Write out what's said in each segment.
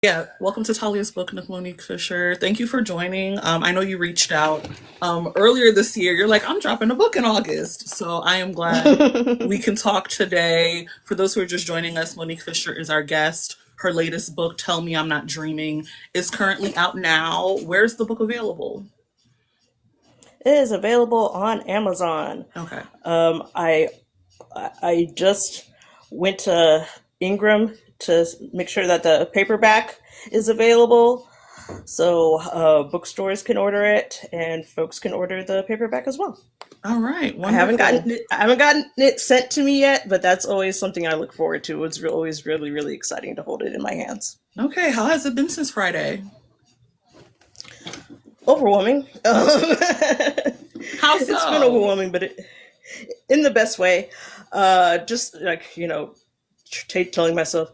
Yeah, welcome to Talia's book, Nook Monique Fisher. Thank you for joining. I know you reached out earlier this year. You're like, I'm dropping a book in August. So I am glad we can talk today. For those who are just joining us, Monique Fisher is our guest. Her latest book, Tell Me I'm Not Dreaming, is currently out now. Where's the book available? It is available on Amazon. Okay. I just went to Ingram to make sure that the paperback is available, so bookstores can order it and folks can order the paperback as well. All right. I haven't Wonderful. gotten it sent to me yet, but that's always something I look forward to. It's always really, really exciting to hold it in my hands. Okay. How has it been since Friday? Overwhelming. How It's been so? overwhelming, but in the best way. Just like telling myself,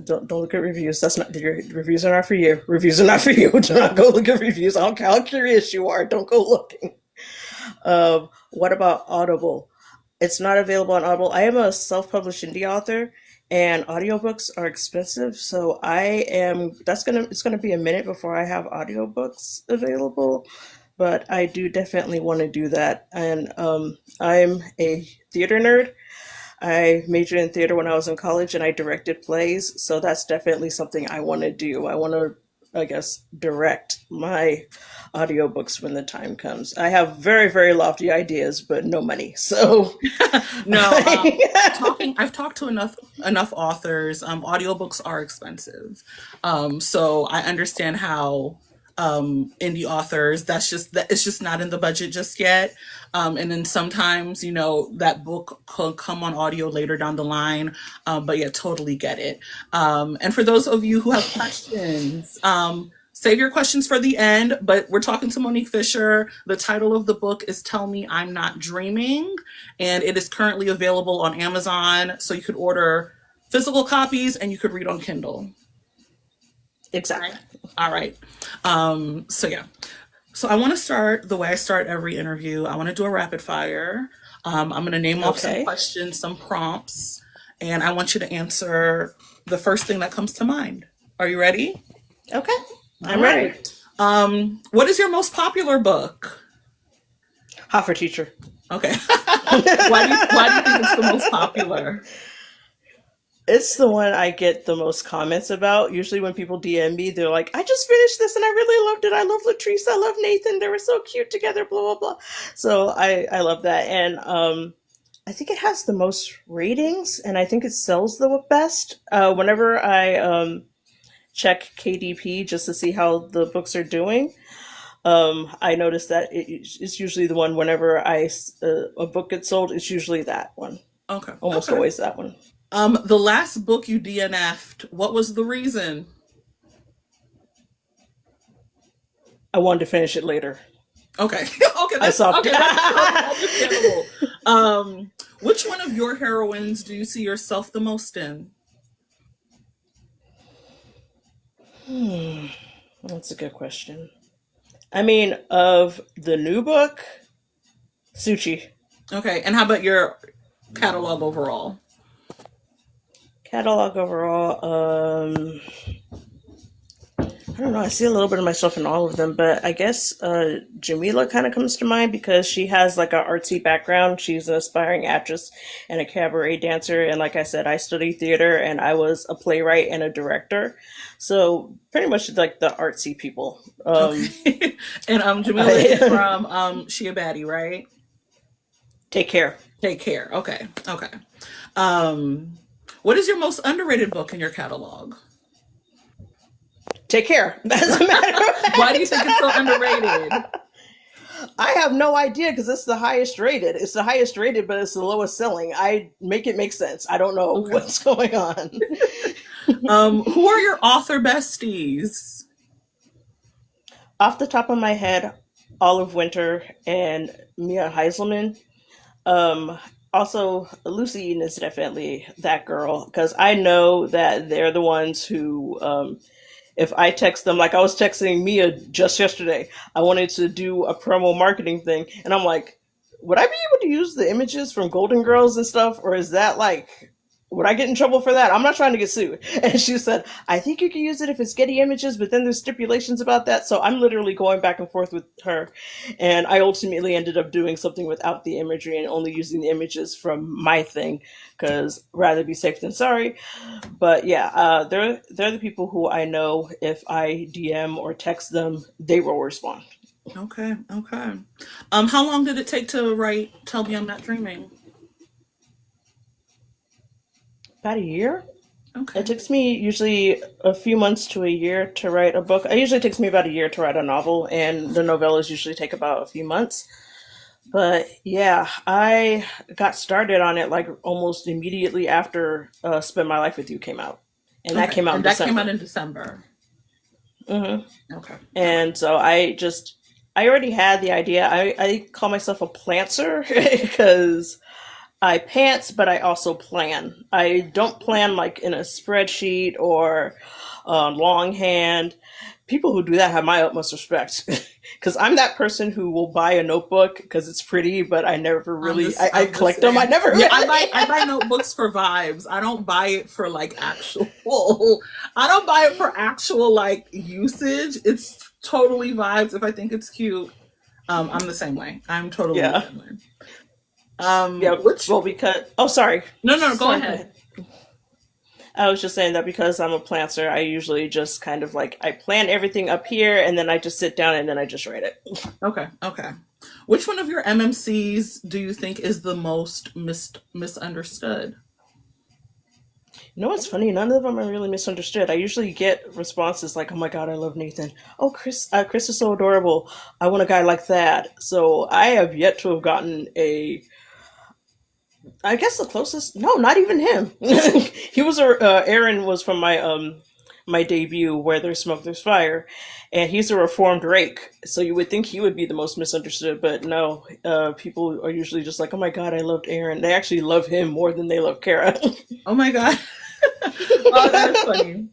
don't look at reviews. That's not your reviews are not for you. Reviews are not for you. Do not go look at reviews. I don't care how curious you are. Don't go looking. What about Audible? It's not available on Audible. I am a self-published indie author, and audiobooks are expensive. So I am. It's gonna be a minute before I have audiobooks available. But I do definitely want to do that. And I'm a theater nerd. I majored in theater when I was in college and I directed plays. So that's definitely something I want to do. I want to, I guess, direct my audiobooks when the time comes. I have very, very lofty ideas, but no money. So, No, I've talked to enough authors. Audiobooks are expensive. So I understand how indie authors, that it's just not in the budget just yet. And then sometimes, that book could come on audio later down the line. But yeah, totally get it. And for those of you who have questions, save your questions for the end, but we're talking to Monique Fisher. The title of the book is Tell Me I'm Not Dreaming, and it is currently available on Amazon. So you could order physical copies and you could read on Kindle. Right. exactly. All right. So yeah. So I want to start the way I start every interview. I want to do a rapid fire. I'm going to name off some Okay. questions, some prompts, and I want you to answer the first thing that comes to mind. Are you ready? Okay. All I'm ready. right. What is your most popular book? Hot for teacher. Okay. Why do you think it's the most popular? It's the one I get the most comments about. Usually when people DM me, they're like, I just finished this and I really loved it. I love Latrice. I love Nathan. They were so cute together, blah, blah, blah. So I love that. And I think it has the most ratings and I think it sells the best. Whenever I check KDP just to see how the books are doing, I notice that it's usually the one whenever a book gets sold, it's usually that one. Okay. Almost Okay. always that one. The last book you DNF'd, what was the reason? I wanted to finish it later. Okay. Okay, I that's saw. okay, that's totally understandable. Which one of your heroines do you see yourself the most in? That's a good question. I mean, of the new book, Suchi. Okay, and how about your catalog overall? Catalog overall, I don't know. I see a little bit of myself in all of them, but I guess Jamila kind of comes to mind because she has like an artsy background. She's an aspiring actress and a cabaret dancer, and like I said, I studied theater and I was a playwright and a director. So pretty much like the artsy people. Okay. And Jamila is I, from She a Baddie, right? take care. Take Care. Okay. Okay. Um what is your most underrated book in your catalog? Take care. As a matter of Why do you fact, think it's so underrated? I have no idea because it's the highest rated. It's the highest rated, but it's the lowest selling. I make it make sense. I don't know Okay. what's going on. Who are your author besties? Off the top of my head, Olive Winter and Mia Heiselman. Um, Also, Lucy Eden is definitely that girl because I know that they're the ones who, if I text them, like I was texting Mia just yesterday, I wanted to do a promo marketing thing, and I'm like, would I be able to use the images from Golden Girls and stuff, or is that like would I get in trouble for that? I'm not trying to get sued. And she said, I think you can use it if it's Getty Images, but then there's stipulations about that. So I'm literally going back and forth with her. And I ultimately ended up doing something without the imagery and only using the images from my thing, because rather be safe than sorry. But yeah, they're the people who I know if I DM or text them, they will respond. Okay, okay. How long did it take to write Tell Me I'm Not Dreaming? About a year. It Okay. takes me usually a few months to a year to write a book. It usually takes me about a year to write a novel, and the novellas usually take about a few months. But yeah, I got started on it like almost immediately after Spend My Life with You came out. And that Okay. came out in And that came out December. in December. Hmm. Okay. And so I already had the idea. I call myself a plantser because I pants, but I also plan. I don't plan like in a spreadsheet or longhand. People who do that have my utmost respect because I'm that person who will buy a notebook because it's pretty, but I never really. I I'm the collect them. I same. never Yeah, really. I buy notebooks for vibes. I don't buy it for like actual I don't buy it for actual like usage. It's totally vibes. If I think it's cute, I'm the same way. I'm totally the Yeah, same way. yeah. Which Well, because sorry, no, no, go sorry. Go ahead. ahead. I was just saying that because I'm a planter, I usually just kind of like I plan everything up here, and then I just sit down and then I just write it. Okay, okay. Which one of your MMCs do you think is the most misunderstood? You know what's funny? None of them are really misunderstood. I usually get responses like, "Oh my god, I love Nathan. Oh, Chris is so adorable. I want a guy like that." So I have yet to have gotten a. I guess the closest. No, not even him. He was a. Aaron was from my debut, Where There's Smoke, There's Fire, and he's a reformed rake. So you would think he would be the most misunderstood, but no. People are usually just like, "Oh my god, I loved Aaron." They actually love him more than they love Kara. Oh my god. Oh, that is funny.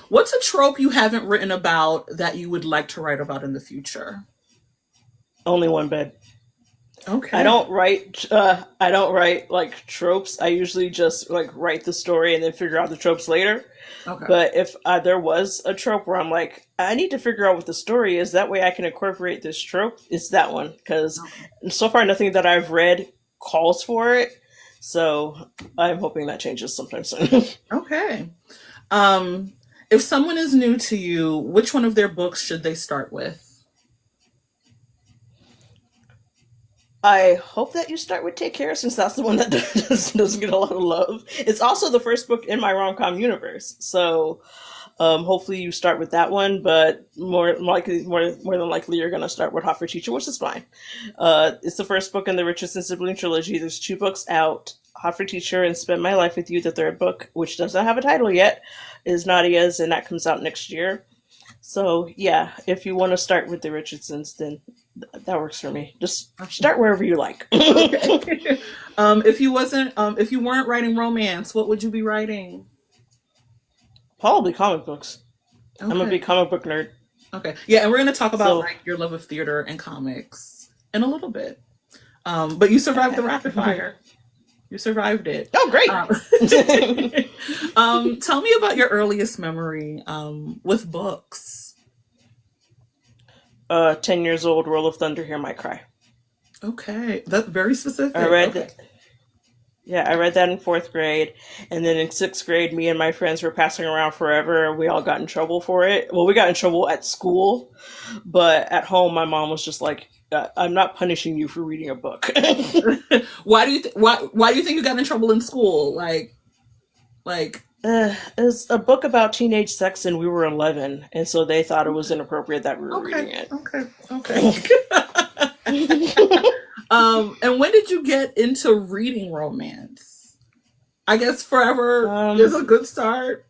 What's a trope you haven't written about that you would like to write about in the future? Only one bed. Okay. I don't write like tropes. I usually just like write the story and then figure out the tropes later. Okay. But if there was a trope where I'm like, I need to figure out what the story is, that way I can incorporate this trope, it's that one. Because Okay. so far, nothing that I've read calls for it. So I'm hoping that changes sometime soon. Okay. Um, if someone is new to you, which one of their books should they start with? I hope that you start with Take Care, since that's the one that doesn't get a lot of love. It's also the first book in my rom com universe. So hopefully you start with that one, but more than likely you're gonna start with Hot for Teacher, which is fine. It's the first book in the Richardson sibling trilogy. There's two books out: Hot for Teacher and Spend My Life with You. The third book, which does not have a title yet, is Nadia's, and that comes out next year. So yeah, if you want to start with the Richardsons, then that works for me. Just start wherever you like. Okay. If you weren't writing romance, what would you be writing? Probably comic books. I'm a Okay. big comic book nerd. Okay. Yeah, and we're gonna talk about So like your love of theater and comics in a little bit. But you survived the okay. rapid fire. You survived it. Oh, great. Um, tell me about your earliest memory with books. 10 years old, Roll of Thunder, Hear My Cry. Okay, that's very I specific. read Okay. that. Yeah, I read that in fourth grade, and then in sixth grade, me and my friends were passing around forever. We all got in trouble for it. Well, we got in trouble at school, but at home, my mom was just like, "I'm not punishing you for reading a book." Why do you think you got in trouble in school? Like It's a book about teenage sex, and we were 11, and so they thought it was inappropriate that we were okay, reading it. okay, okay. And when did you get into reading romance? I guess forever is um, a good start.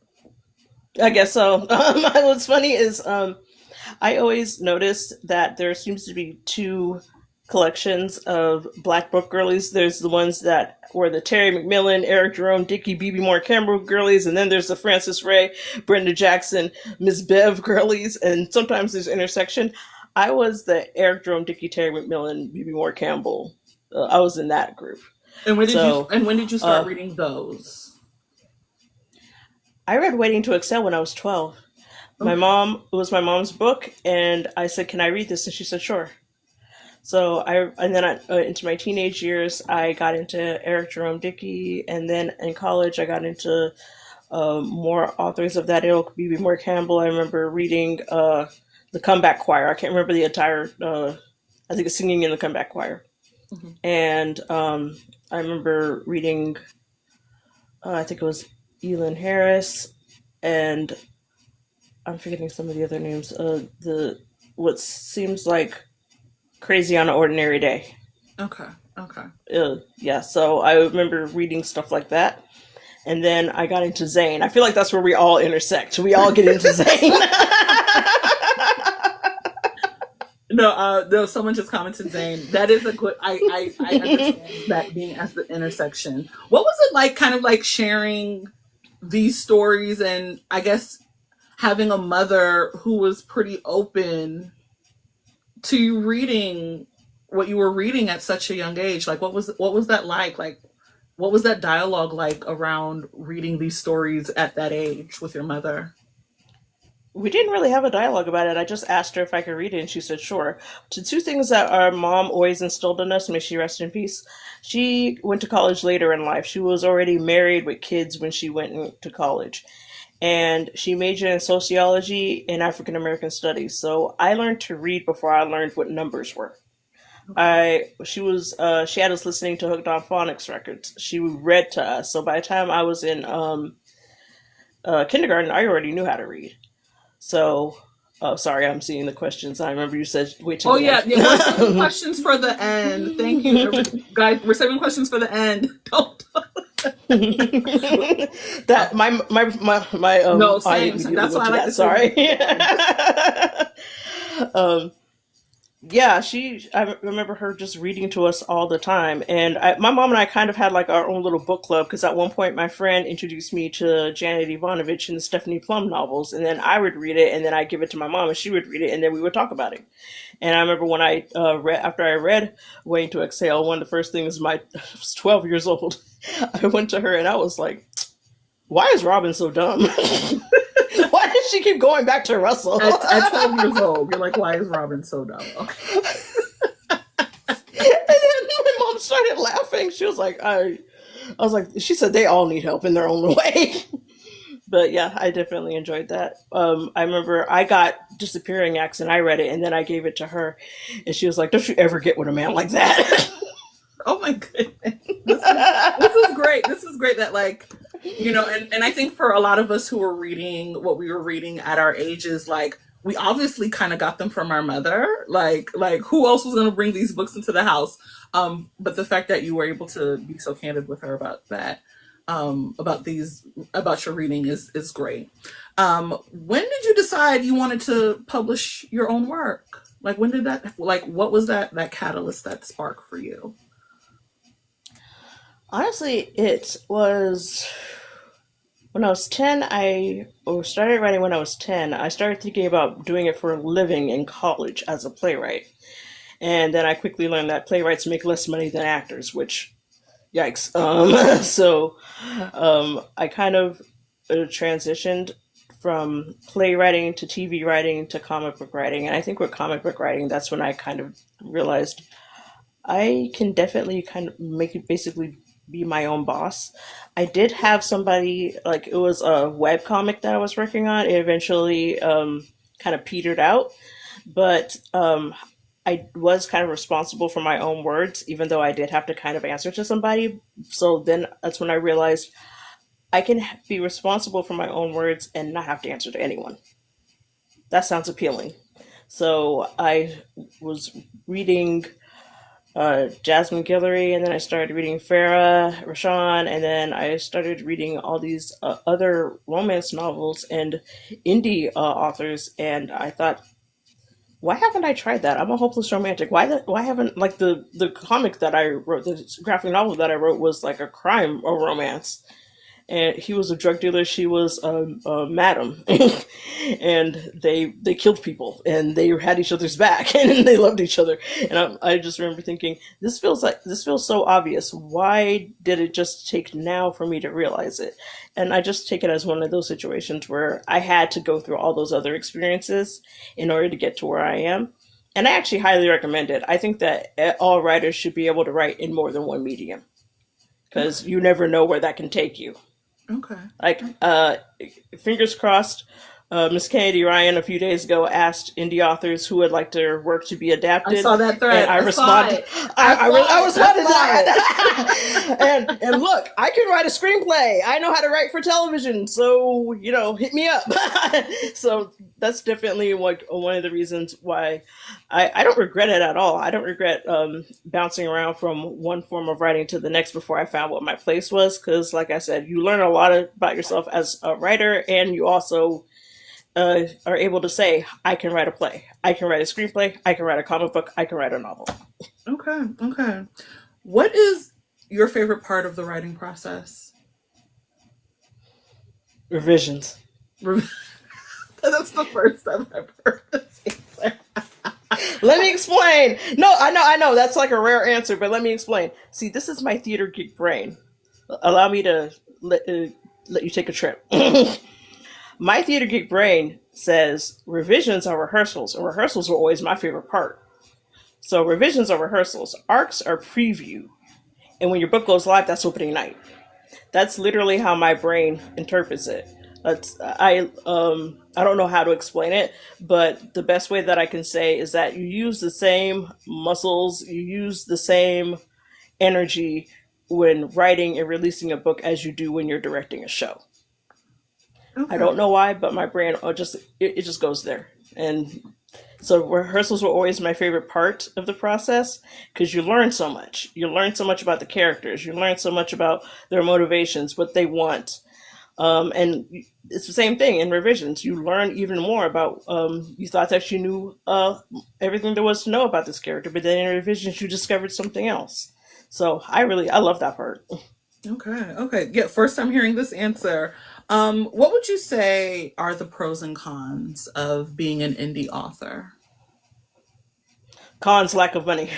I guess so. What's funny is I always noticed that there seems to be two collections of Black book girlies. There's the ones that were the Terry McMillan, Eric Jerome, Dickie, B.B. Moore Campbell girlies, and then there's the Frances Ray, Brenda Jackson, Miss Bev girlies, and sometimes there's intersection. I was the Eric Jerome, Dickie, Terry McMillan, B.B. Moore Campbell. I was in that group. So and when did you start uh, reading those? I read Waiting to Excel when I was 12. Okay. It was my mom's book, and I said, "Can I read this?" And she said, "Sure." So and then into my teenage years, I got into Eric Jerome Dickey, and then in college, I got into more authors of that ilk. B.B. Moore Campbell. I remember reading the Comeback Choir. I can't remember the entire. I think it's Singing in the Comeback Choir, Mhm. and I remember reading. I think it was Elin Harris, and I'm forgetting some of the other names. The what seems like Crazy on an Ordinary Day. Okay. Okay. Yeah, so I remember reading stuff like that. And then I got into Zane. I feel like that's where we all intersect. We all get into Zane. No, no. Someone just commented saying that is a good. I understand that being as the intersection. What was it like, kind of like sharing these stories, and I guess having a mother who was pretty open to you reading what you were reading at such a young age? Like, what was that like? Like, what was that dialogue like around reading these stories at that age with your mother? We didn't really have a dialogue about it. I just asked her if I could read it, and she said sure. To two things that our mom always instilled in us, may she rest in peace. She went to college later in life. She was already married with kids when she went to college. And she majored in sociology and African American studies. So I learned to read before I learned what numbers were. She had us listening to Hooked on Phonics records. She read to us. So by the time I was in kindergarten, I already knew how to read. So, oh, sorry, I'm seeing the questions. I remember you said wait till Oh the yeah, end. yeah. We're saving questions for the end. Thank you, guys. We're saving questions for the end. Don't. That my No, I same. immediately That's why went I to like to that. save them Sorry. for the end. um, yeah, I remember her just reading to us all the time. And my mom and I kind of had like our own little book club because at one point my friend introduced me to Janet Ivanovich and the Stephanie Plum novels. And then I would read it and then I'd give it to my mom and she would read it and then we would talk about it. And I remember when after I read Waiting to Exhale, one of the first things I was 12 years old. I went to her and I was like, why is Robin so dumb? Why does she keep going back to Russell? At 12 years old, you're like, why is Robin so dumb? Okay. And then my mom started laughing. She was like, I was like, she said they all need help in their own way. But yeah, I definitely enjoyed that. I remember I got Disappearing Acts and I read it and then I gave it to her. And she was like, don't you ever get with a man like that. Oh my goodness. This is great. This is great that, like, and I think for a lot of us who were reading what we were reading at our ages, like, we obviously kind of got them from our mother. Like who else was going to bring these books into the house? But the fact that you were able to be so candid with her about that, about your reading is great. When did you decide you wanted to publish your own work? Like, when did that, like, what was that catalyst, that spark for you? Honestly, it was when I was 10. Started writing when I was 10. I started thinking about doing it for a living in college as a playwright. And then I quickly learned that playwrights make less money than actors, which, yikes. I kind of transitioned from playwriting to TV writing to comic book writing. And I think with comic book writing, that's when I kind of realized I can definitely kind of make it basically be my own boss. I did have somebody, like, it was a web comic that I was working on. It eventually kind of petered out, but I was kind of responsible for my own words, even though I did have to kind of answer to somebody. So then that's when I realized I can be responsible for my own words and not have to answer to anyone. That sounds appealing. So I was reading Jasmine Guillory, and then I started reading Farah Rashan, and then I started reading all these other romance novels and indie authors, and I thought, why haven't I tried that? I'm a hopeless romantic. Why haven't, like, the comic that I wrote, the graphic novel that I wrote was like a crime or romance, and he was a drug dealer. She was a madam, and they killed people, and they had each other's back, and they loved each other. And I just remember thinking, this feels so obvious. Why did it just take now for me to realize it? And I just take it as one of those situations where I had to go through all those other experiences in order to get to where I am. And I actually highly recommend it. I think that all writers should be able to write in more than one medium, because you never know where that can take you. Okay. Like, fingers crossed, Miss Kennedy Ryan a few days ago asked indie authors who would like their work to be adapted. I saw that thread. And I responded. I responded to that. and look, I can write a screenplay. I know how to write for television. So, hit me up. So that's definitely one of the reasons why I don't regret it at all. I don't regret bouncing around from one form of writing to the next before I found what my place was. Because, like I said, you learn a lot about yourself as a writer, and you also are able to say, I can write a play, I can write a screenplay, I can write a comic book, I can write a novel. Okay. What is your favorite part of the writing process? Revisions. That's the first time I've heard this answer. Let me explain. No, I know. That's like a rare answer, but let me explain. See, this is my theater geek brain. Allow me to let you take a trip. My theater geek brain says revisions are rehearsals, and rehearsals are always my favorite part. So revisions are rehearsals. Arcs are preview. And when your book goes live, that's opening night. That's literally how my brain interprets it. I don't know how to explain it, but the best way that I can say is that you use the same muscles, you use the same energy when writing and releasing a book as you do when you're directing a show. Okay. I don't know why, but my brain it just goes there. And so rehearsals were always my favorite part of the process, because you learn so much. You learn so much about the characters. You learn so much about their motivations, what they want. And it's the same thing in revisions. You learn even more about, you thought that you knew everything there was to know about this character, but then in revisions you discovered something else. So I love that part. Okay. Yeah, first time hearing this answer. What would you say are the pros and cons of being an indie author? Cons, lack of money.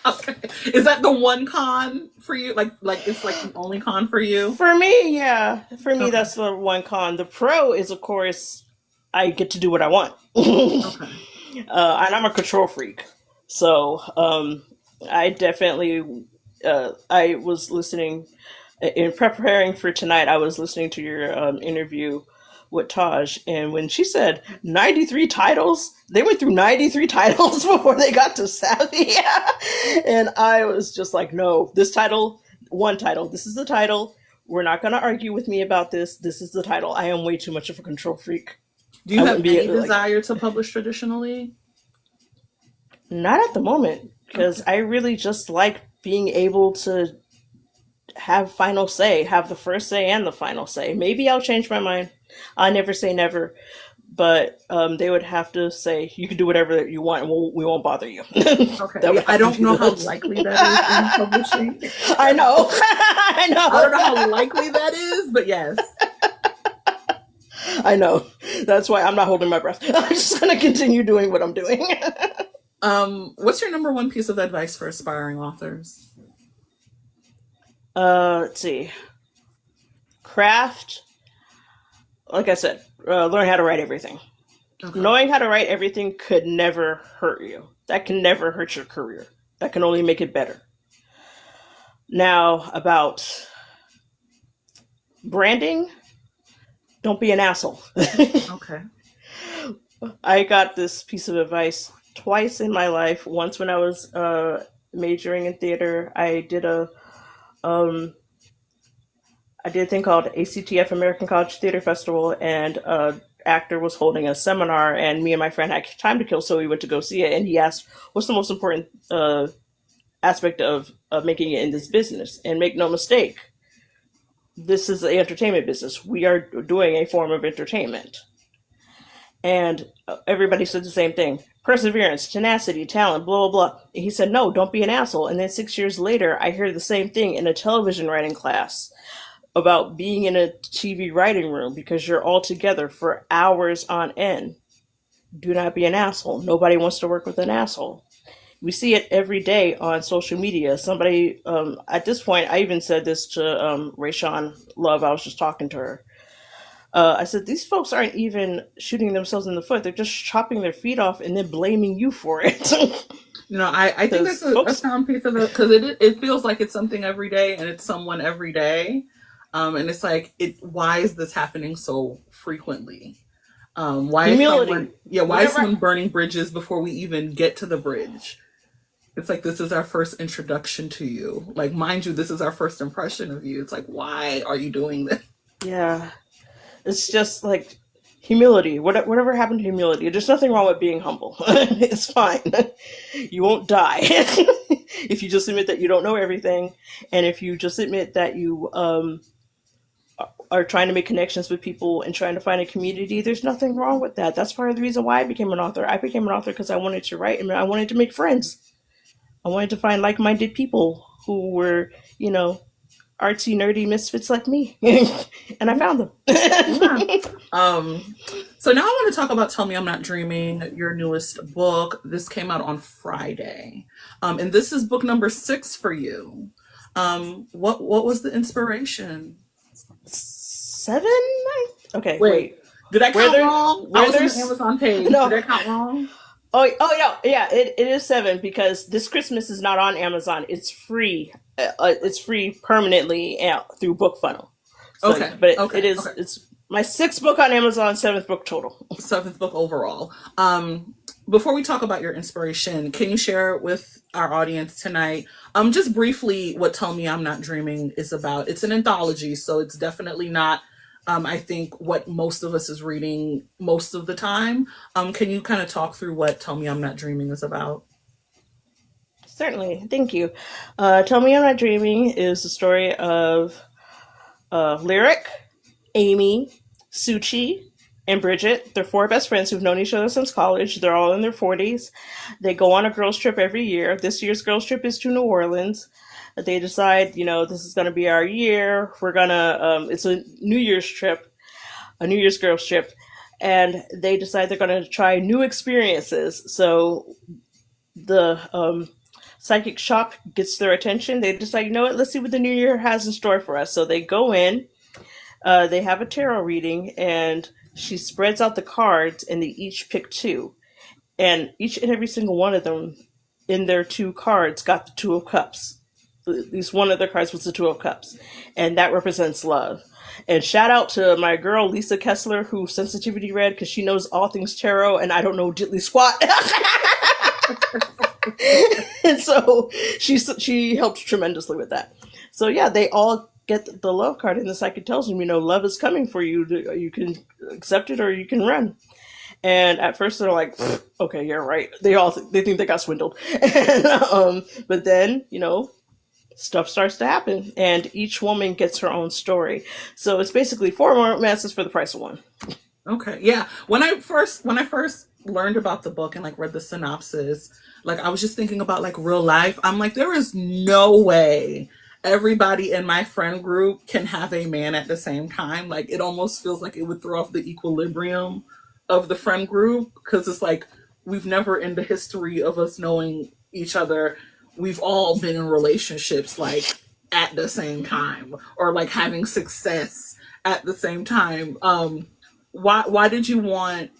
Okay. Is that the one con for you? Like it's like the only con for you? For me, yeah. For me, that's the one con. The pro is, of course, I get to do what I want. Okay. And I'm a control freak. So I definitely, I was listening, in preparing for tonight, I was listening to your interview with Taj, and when she said 93 titles, they went through 93 titles before they got to Savvy. And I was just like, no, this is the title. We're not going to argue with me about this. This is the title. I am way too much of a control freak. Do you have any desire to publish traditionally? Not at the moment, because I really just like being able to have final say, have the first say and the final say. Maybe I'll change my mind. I never say never, but they would have to say, you can do whatever you want and we won't bother you. Okay. I don't know how likely that is in publishing. I know. I don't know how likely that is, but yes. I know. That's why I'm not holding my breath. I'm just going to continue doing what I'm doing. What's your number one piece of advice for aspiring authors? Let's see. Craft. Like I said, learn how to write everything. Okay. Knowing how to write everything could never hurt you. That can never hurt your career. That can only make it better. Now, about branding, don't be an asshole. Okay. I got this piece of advice twice in my life. Once when I was majoring in theater, I did a thing called ACTF, American College Theater Festival, and an actor was holding a seminar, and me and my friend had time to kill, so we went to go see it, and he asked, what's the most important aspect of making it in this business? And make no mistake, this is the entertainment business. We are doing a form of entertainment. And everybody said the same thing: perseverance, tenacity, talent, blah, blah, blah. And he said, no, don't be an asshole. And then 6 years later, I hear the same thing in a television writing class about being in a TV writing room because you're all together for hours on end. Do not be an asshole. Nobody wants to work with an asshole. We see it every day on social media. Somebody, at this point, I even said this to Rayshawn Love. I was just talking to her. I said, these folks aren't even shooting themselves in the foot. They're just chopping their feet off and then blaming you for it. I think that's a sound piece of it, because it feels like it's something every day and it's someone every day. And it's like, why is this happening so frequently? Why Humility. Is someone burning bridges before we even get to the bridge? It's like, this is our first introduction to you. Like, mind you, this is our first impression of you. It's like, why are you doing this? Yeah. It's just like humility. Whatever happened to humility? There's nothing wrong with being humble. It's fine. You won't die if you just admit that you don't know everything, and if you just admit that you are trying to make connections with people and trying to find a community. There's nothing wrong with that. That's part of the reason why I became an author. I became an author because I wanted to write and I wanted to make friends. I wanted to find like-minded people who were, artsy, nerdy misfits like me. And I found them. So now I want to talk about Tell Me I'm Not Dreaming, your newest book. This came out on Friday. And this is book number 6 for you. What was the inspiration? 7? Okay, wait. Did I count wrong? I was on the Amazon page. No. Did I count wrong? Oh, yeah, it is 7 because this Christmas is not on Amazon. It's free. It's free permanently through BookFunnel. So, okay. But it is. Okay. It's my 6th book on Amazon, 7th book total. 7th book overall. Before we talk about your inspiration, can you share with our audience tonight, just briefly, what Tell Me I'm Not Dreaming is about? It's an anthology, so it's definitely not, I think, what most of us is reading most of the time. Can you kind of talk through what Tell Me I'm Not Dreaming is about? Certainly. Thank you. Tell Me I'm Not Dreaming is the story of Lyric, Aimee, Suchi, and Bridget. They're 4 best friends who've known each other since college. They're all in their 40s. They go on a girls' trip every year. This year's girls' trip is to New Orleans. They decide, this is going to be our year. We're going to, it's a New Year's trip, a New Year's girls' trip. And they decide they're going to try new experiences. So the psychic shop gets their attention. They decide, let's see what the new year has in store for us. So they go in, they have a tarot reading, and she spreads out the cards, and they each pick 2. And each and every single one of them in their 2 cards got the 2 of Cups. At least one of their cards was the 2 of Cups. And that represents love. And shout out to my girl, Lisa Kessler, who sensitivity read, because she knows all things tarot, and I don't know diddly squat. And so she helped tremendously with that. So yeah, they all get the love card, and the psychic tells them, love is coming for you. You can accept it or you can run. And at first they're like, okay, you're right. They think they got swindled. And, but then, stuff starts to happen, and each woman gets her own story. So it's basically 4 romances for the price of 1. Okay. Yeah. When I first learned about the book and read the synopsis, I was just thinking about real life. I'm like, there is no way everybody in my friend group can have a man at the same time. It almost feels like it would throw off the equilibrium of the friend group, because it's we've never in the history of us knowing each other, we've all been in relationships at the same time, or having success at the same time. Why did you want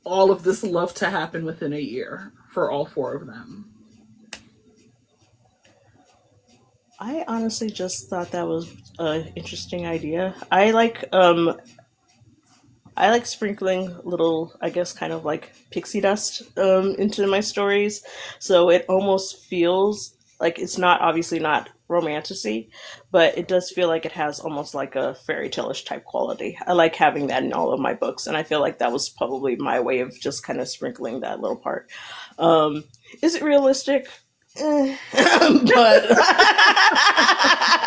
all of this love to happen within a year for all 4 of them? I honestly just thought that was an interesting idea. I like sprinkling little, I guess, kind of pixie dust into my stories. So it almost feels like it's obviously not romantasy, but it does feel like it has almost a fairy tale-ish type quality. I like having that in all of my books, and I feel like that was probably my way of just kind of sprinkling that little part. Is it realistic? But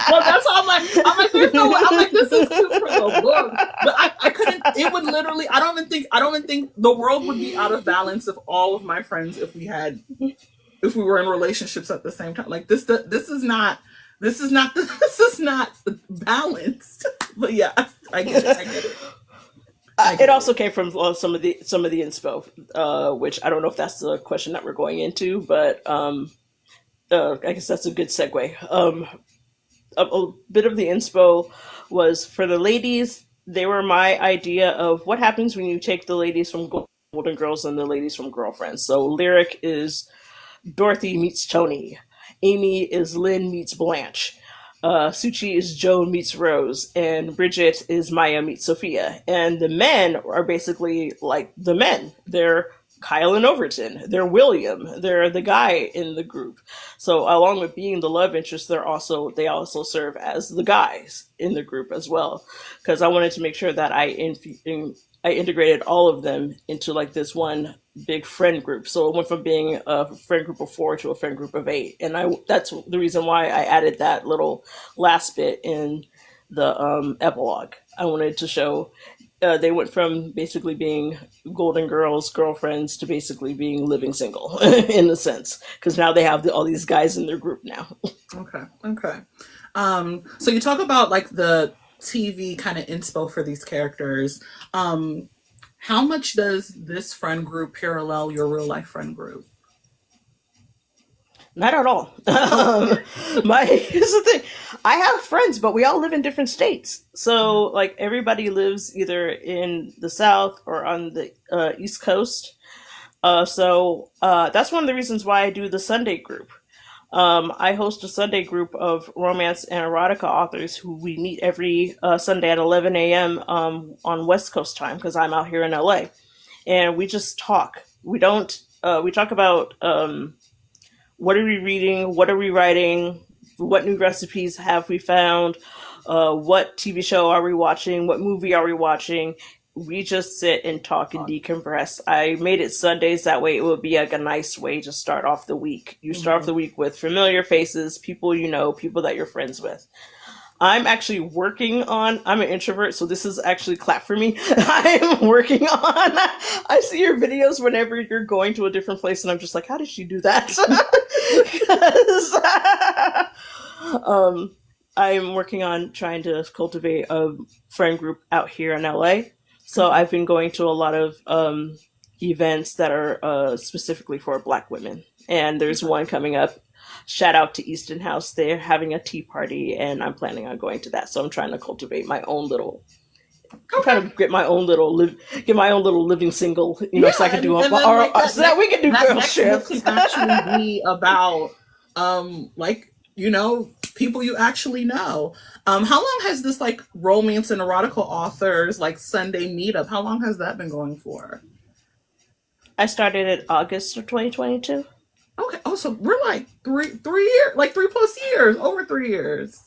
well, that's all I'm like, there's no way. I'm like, this is cute for the book, but I couldn't. it would literally. I don't even think. I don't even think the world would be out of balance if all of my friends, if we were in relationships at the same time. Like this is not. This is not. This is not balanced. But yeah, I get it. I get it. It also came from some of the inspo, which I don't know if that's the question that we're going into, but I guess that's a good segue. A bit of the inspo was for the ladies. They were my idea of what happens when you take the ladies from Golden Girls and the ladies from Girlfriends. So Lyric is Dorothy meets Tony. Amy is Lynn meets Blanche. Suchi is Joan meets Rose, and Bridget is Maya meets Sophia. And the men are basically like the men. They're Kyle and Overton. They're William. They're the guy in the group. So along with being the love interest, they also serve as the guys in the group as well. Because I wanted to make sure that I integrated all of them into like this one big friend group. So it went from being a friend group of 4 to a friend group of 8. And that's the reason why I added that little last bit in the epilogue. I wanted to show they went from basically being Golden Girls, girlfriends, to basically being living single in a sense. Because now they have all these guys in their group now. Okay. Okay. So you talk about like the TV kind of inspo for these characters. How much does this friend group parallel your real life friend group? Not at all. Here's the thing. I have friends, but we all live in different states. So like everybody lives either in the South or on the East Coast. So that's one of the reasons why I do the Sunday group. I host a Sunday group of romance and erotica authors who we meet every Sunday at 11 a.m. On West Coast time because I'm out here in LA. And we just talk. We talk about what are we reading, what are we writing, what new recipes have we found, what TV show are we watching, what movie are we watching. We just sit and talk and decompress. I made it Sundays. That way it would be like a nice way to start off the week. You start off the week with familiar faces, people you know, people that you're friends with. I'm actually I'm an introvert, so this is actually clap for me. I'm working on, I see your videos whenever you're going to a different place, and I'm just like, how did she do that? I'm working on trying to cultivate a friend group out here in LA. So I've been going to a lot of events that are specifically for Black women. And there's one coming up. Shout out to Easton House. They're having a tea party, and I'm planning on going to that. So I'm trying to cultivate my own little, kind of get my own little living single, so I can do so that we can do girl shifts. Can actually be about, people you actually know. How long has this like romance and erotica authors like Sunday meetup? How long has that been going for? I started in August of 2022. Okay. Oh, so we're like 3 years, like 3+ years, over 3 years.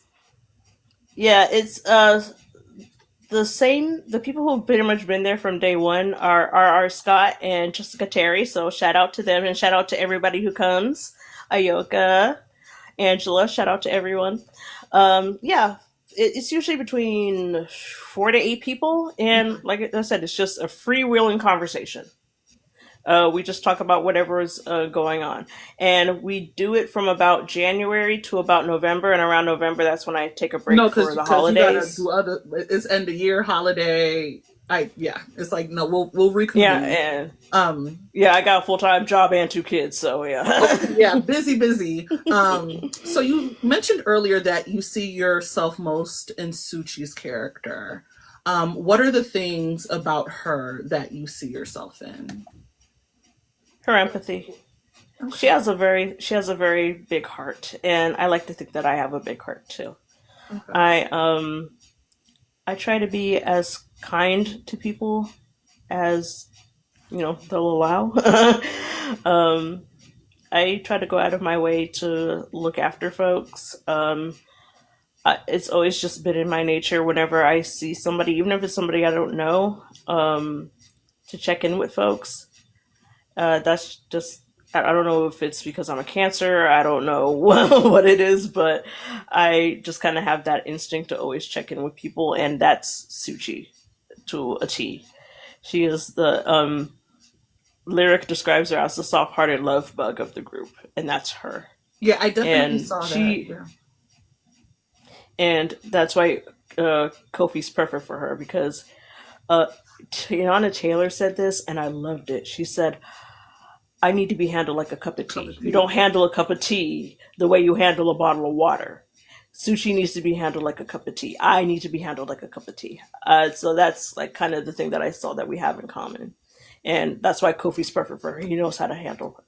Yeah, it's the same. The people who've pretty much been there from day one are Scott and Jessica Terry. So shout out to them and shout out to everybody who comes. Ayoka, Angela, shout out to everyone. Yeah, it's usually between 4 to 8 people, and like I said, it's just a freewheeling conversation. We just talk about whatever is going on. And we do it from about January to about November. And around November, that's when I take a break for the holidays. You gotta do it's end of year holiday. It's like, no, we'll reconvene. Yeah, and I got a full-time job and 2 kids, so yeah. Yeah, busy. So you mentioned earlier that you see yourself most in Suchi's character. What are the things about her that you see yourself in? Her empathy. Okay. She has a very big heart, and I like to think that I have a big heart too. Okay. I try to be as kind to people as they'll allow. I try to go out of my way to look after folks. It's always just been in my nature whenever I see somebody, even if it's somebody I don't know, to check in with folks. That's just, I don't know if it's because I'm a Cancer, I don't know what it is, but I just kind of have that instinct to always check in with people, and that's Suchi. to a T. She is the Lyric describes her as the soft-hearted love bug of the group, and that's her. Yeah, I definitely And saw that. Yeah. and that's why Kofi's perfect for her because Tiana Taylor said this, and I loved it. She said, "I need to be handled like a cup of tea. You don't handle a cup of tea the way you handle a bottle of water. Sushi needs to be handled like a cup of tea. I need to be handled like a cup of tea." So that's like kind of the thing that I saw that we have in common, and that's why Kofi's perfect for her. He knows how to handle her.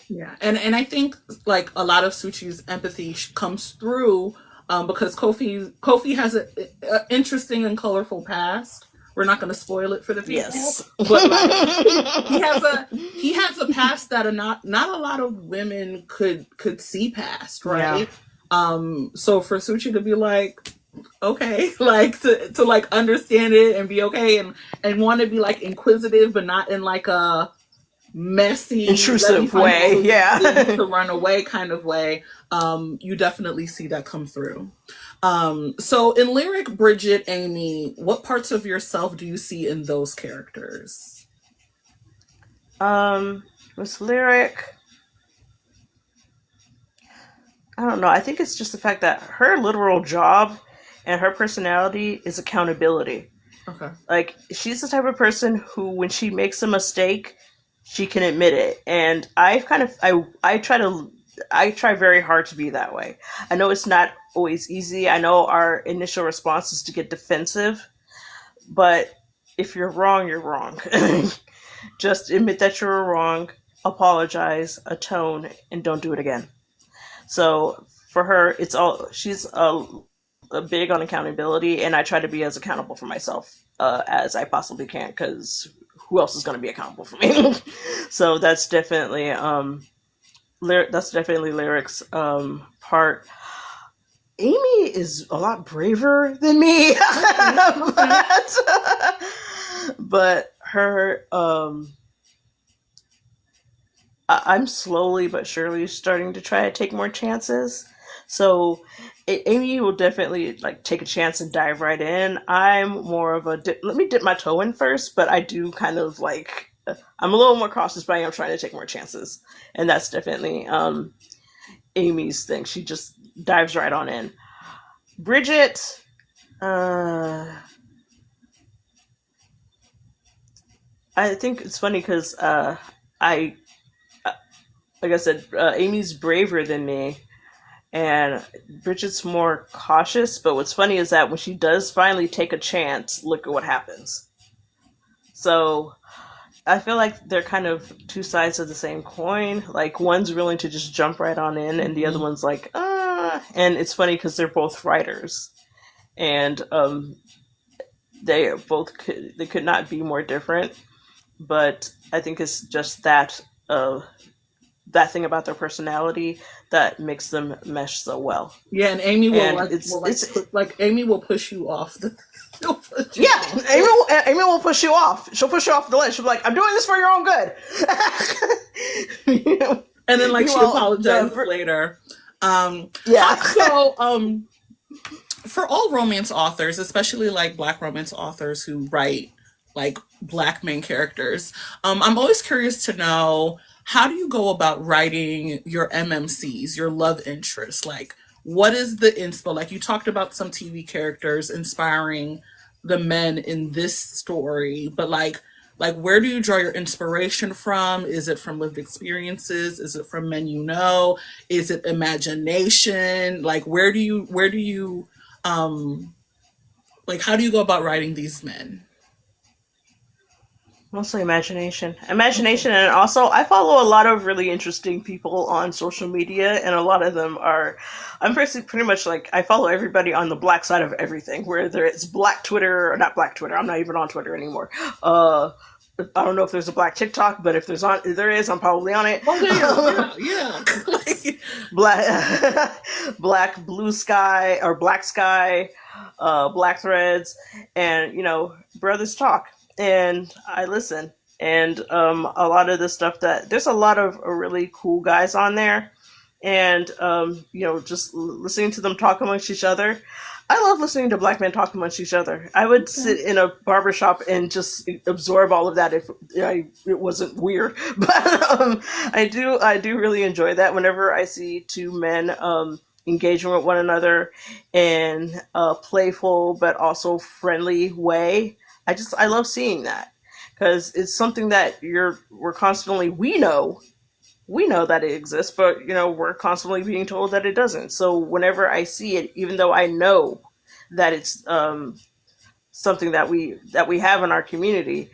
Yeah, and I think like a lot of Suchi's empathy comes through because Kofi has a interesting and colorful past. We're not going to spoil it for the people, Yes. but like, he has a past that not a lot of women could see past, right? Yeah. So for Suchi to be like, okay, like to like understand it and be okay and want to be like inquisitive, but not in like a messy, Intrusive way, yeah. to run away kind of way. You definitely see that come through. So in Lyric, Bridget, Aimee, what parts of yourself do you see in those characters? With Lyric, I don't know. I think it's just the fact that her literal job and her personality is accountability. Okay. Like, she's the type of person who, when she makes a mistake, she can admit it. And I try very hard to be that way. I know it's not always easy. I know our initial response is to get defensive, but if you're wrong, you're wrong. Just admit that you're wrong, apologize, atone, and don't do it again. So for her, she's big on accountability, and I try to be as accountable for myself as I possibly can, because who else is going to be accountable for me? So that's definitely Lyric's part. Aimee is a lot braver than me, but her, I'm slowly but surely starting to try to take more chances. So Aimee will definitely like take a chance and dive right in. I'm more of a let me dip my toe in first, but I do kind of like I'm a little more cautious, but I am trying to take more chances, and that's definitely Aimee's thing. She just dives right on in. Bridget, I think it's funny because I like I said, Aimee's braver than me, and Bridget's more cautious. But what's funny is that when she does finally take a chance, look at what happens. So I feel like they're kind of two sides of the same coin. Like, one's willing to just jump right on in, and the other one's like, And it's funny because they're both writers, and they could not be more different. But I think it's just that thing about their personality that makes them mesh so well. Yeah, and Aimee Aimee will push you off. Aimee will push you off. She'll push you off the list. She'll be like, "I'm doing this for your own good." And then like she apologizes later. So for all romance authors, especially like Black romance authors who write like Black main characters, I'm always curious to know, how do you go about writing your MMCs, your love interests? Like, what is the inspo? Like, you talked about some TV characters inspiring the men in this story, but like where do you draw your inspiration from? Is it from lived experiences? Is it from men you know? Is it imagination? Like, where do you like, how do you go about writing these men? Mostly imagination. And also I follow a lot of really interesting people on social media, and a lot of them I'm pretty much like, I follow everybody on the Black side of everything, whether it's Black Twitter or not Black Twitter. I'm not even on Twitter anymore. I don't know if there's a Black TikTok, but if there is, I'm probably on it. Oh yeah. Black Blue Sky or Black Sky, Black Threads, and brothers talk. And I listen, and a lot of the stuff there's a lot of really cool guys on there, and just listening to them talk amongst each other. I love listening to black men talk amongst each other. I would Okay. sit in a barbershop and just absorb all of that if it wasn't weird. But I do really enjoy that whenever I see two men engaging with one another in a playful but also friendly way. I love seeing that because it's something that we're constantly we know that it exists, but we're constantly being told that it doesn't. So whenever I see it, even though I know that it's something that we have in our community,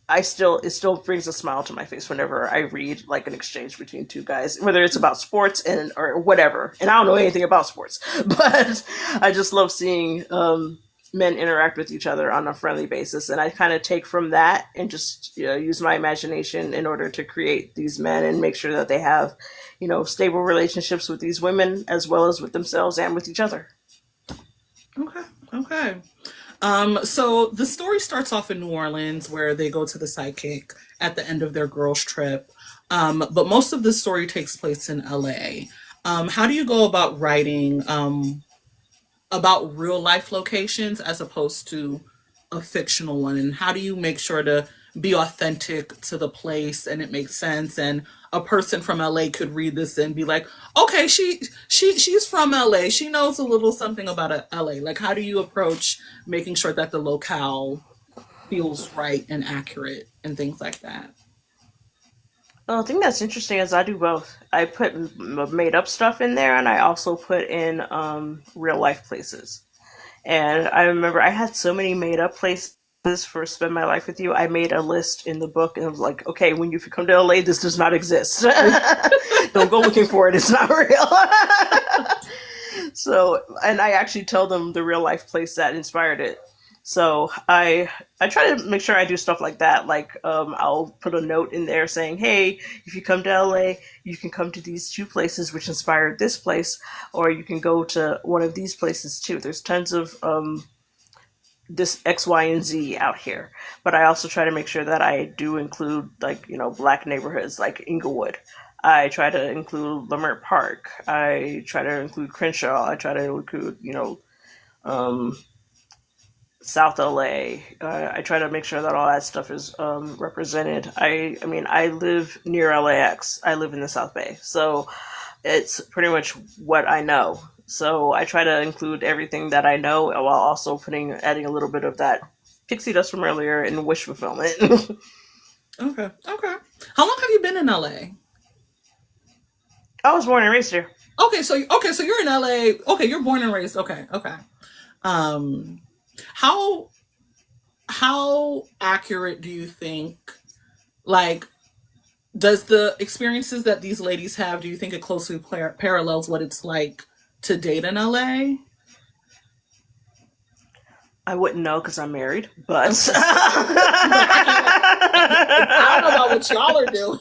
it still brings a smile to my face whenever I read like an exchange between two guys, whether it's about sports and or whatever. And I don't know anything about sports, but I just love seeing men interact with each other on a friendly basis, and I kind of take from that and just use my imagination in order to create these men and make sure that they have stable relationships with these women as well as with themselves and with each other. Okay. Okay. So the story starts off in New Orleans where they go to the psychic at the end of their girls' trip. But most of the story takes place in LA. How do you go about writing about real life locations as opposed to a fictional one? And how do you make sure to be authentic to the place and it makes sense and a person from LA could read this and be like, okay, she's from LA. She knows a little something about LA. Like how do you approach making sure that the locale feels right and accurate and things like that? Well, the thing that's interesting is I do both. I put made up stuff in there, and I also put in real life places. And I remember I had so many made up places for Spend My Life with You. I made a list in the book and I was like, okay, when you come to LA, this does not exist. Don't go looking for it. It's not real. So, and I actually tell them the real life place that inspired it. So I try to make sure I do stuff like that. Like I'll put a note in there saying, "Hey, if you come to LA, you can come to these two places which inspired this place, or you can go to one of these places too. There's tons of this X, Y, and Z out here." But I also try to make sure that I do include like black neighborhoods like Inglewood. I try to include Lamert Park. I try to include Crenshaw. I try to include um, South LA. I try to make sure that all that stuff is represented. I mean, I live near LAX. I live in the South Bay, so it's pretty much what I know. So I try to include everything that I know while also adding a little bit of that pixie dust from earlier and wish fulfillment. Okay. Okay. How long have you been in LA? I was born and raised here. Okay, so you're in LA. Okay, you're born and raised. Okay, okay. Um, how how accurate do you think, like, does the experiences that these ladies have, do you think it closely parallels what it's like to date in LA? I wouldn't know because I'm married, but Okay. But I can't. I don't know about what y'all are doing.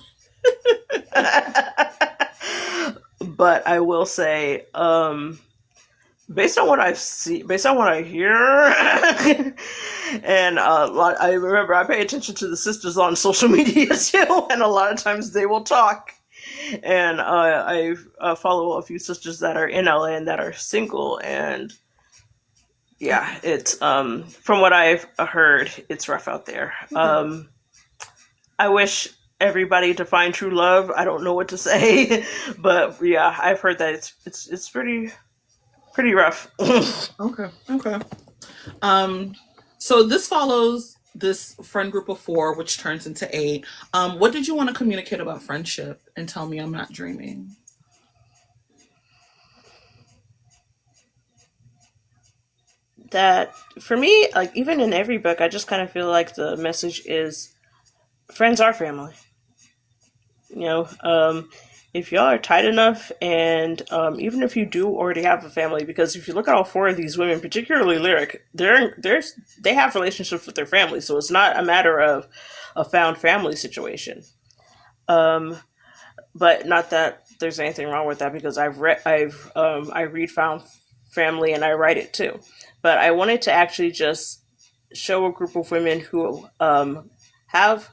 but I will say, based on what I've seen, based on what I hear, and I remember I pay attention to the sisters on social media too, and a lot of times they will talk. And I follow a few sisters that are in LA and that are single, and yeah, it's from what I've heard, it's rough out there. Okay. I wish everybody to find true love. I don't know what to say, but yeah, I've heard that it's pretty rough. Okay. Okay. Um, so this follows this friend group of four, which turns into eight. What did you want to communicate about friendship? And tell me I'm not dreaming. That for me, like even in every book, I just kind of feel like the message is friends are family. You know, if y'all are tight enough, and even if you do already have a family, because if you look at all four of these women, particularly Lyric, they have relationships with their family, so it's not a matter of a found family situation. Um, but not that there's anything wrong with that, because I read found family and I write it too. But I wanted to actually just show a group of women who have